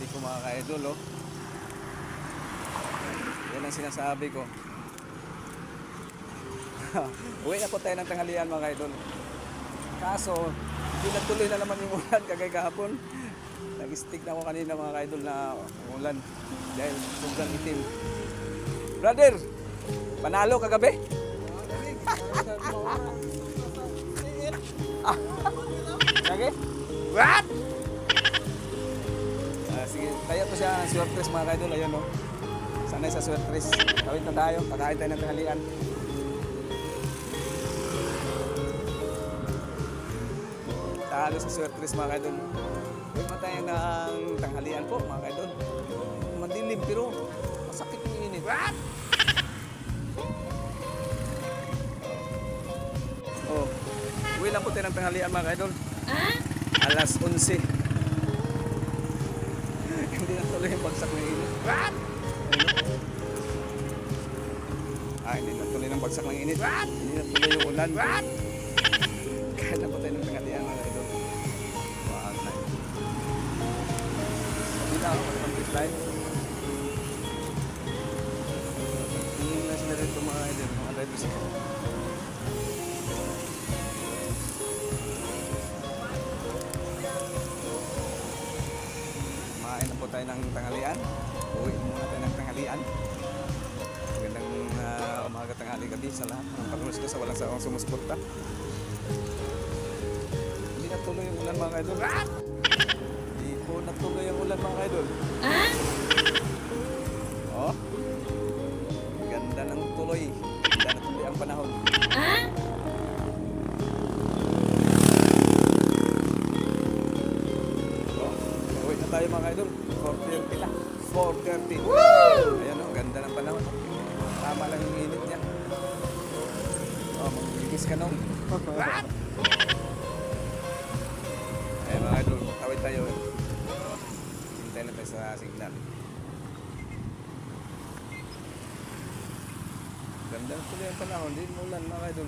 stick ko mga ka-idol, oh. Yan ang sinasabi ko. Uwi na po tayo ng tanghalian mga ka-idol. Kaso, hindi natuloy na naman yung ulan kagay kahapon. Nag-stick na ako kanina mga ka-idol na ulan dahil sobrang itim. Brother, panalo kagabi? Lagi? What? Sige, tayo po siya ng swertres mga ka-idol. Ayun, oh. Sanay sa swertres. Tawid na tayo, kakain tayo ng tanghalian. Talo sa swertres mga ka-idol. Huwag na tayo ng tanghalian po mga ka-idol. Madilim pero masakit yung init. What? Oh, uwi lang po tayo ng tanghalian mga ka-idol. Alas 11. Hindi na tuloy yung bagsak ng init. What? Hindi na tuloy ng bagsak ng init. What? Hindi na tuloy yung ulan. What? Kaya na po tayo ng tanghalian mga ka-idol. Wag na yun. Hindi na ako mag-complete live. Hindi na sila rito mga ka-idol. Mga drivers ako. Kumain na po tayo ng tanghalian. Uwi muna tayo ng tanghalian. Magandang umaga, tanghali, gabi sa lahat ng panulis ko sa walang sawang sumusuporta. Hindi natuloy yung ulan mga ka-idol. Hindi po natuloy yung ulan mga ka-idol. Oh, ganda ng tuloy. Ganda na tuloy ang panahon. Uwi na tayo mga ka-idol. 4:30 na. 4:30. Ayan o, ganda ng panahon. Tama lang yung init niya. Oh, magkikis ka nung. Ayan mga ka-idol, tawid tayo. Hintay lang tayo sa signal. Ganda na tuloy ang panahon. Hindi mulan mga ka-idol.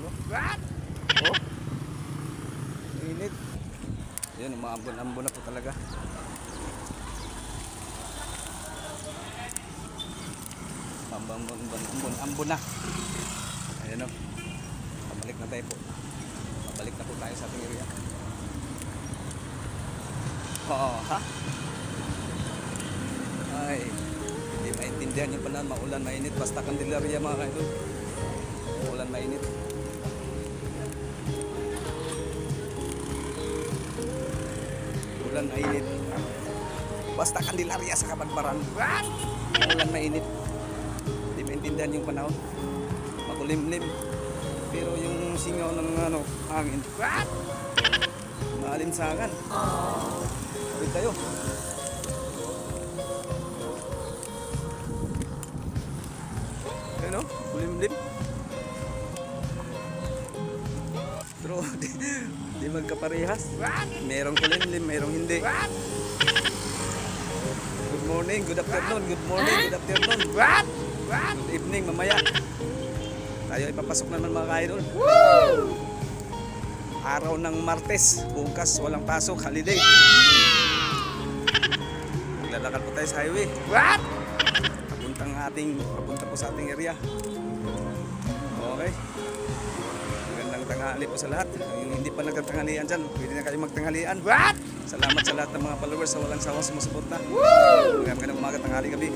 Oh, init. Ayan, umaambon-ambon na po talaga. Ambon na. Ayan o. Pabalik na tayo po. Pabalik na po tayo sa ating area. Oo, ha? Ay, hindi maintindihan yung panahon. Maulan, mainit. Basta Candelaria mga ka-idol. Maulan, mainit. Ulan, mainit. Basta Candelaria sa Kabagbaran. Maulan, mainit. Maintindihan yung panahon, makulimlim, pero yung singaw ng hangin, maalinsangan. Ulit tayo. Ano? Kulimlim. Pero di magkaparehas. Merong kulimlim, merong hindi. Good morning, good afternoon, good morning, good afternoon. Good evening, mamaya. Tayo ipapasok naman mga ka-idol. Araw ng Martes, bukas walang pasok, holiday. Maglalakad po tayo sa highway. Papunta po sa ating area. Okay. Magandang tanghali po sa lahat. Yung hindi pa nagtatanghalian dyan, pwede na kayo magtanghalian. Salamat sa lahat ng mga followers sa walang sawang sumusuporta. Magandang umaga, tanghali, gabi.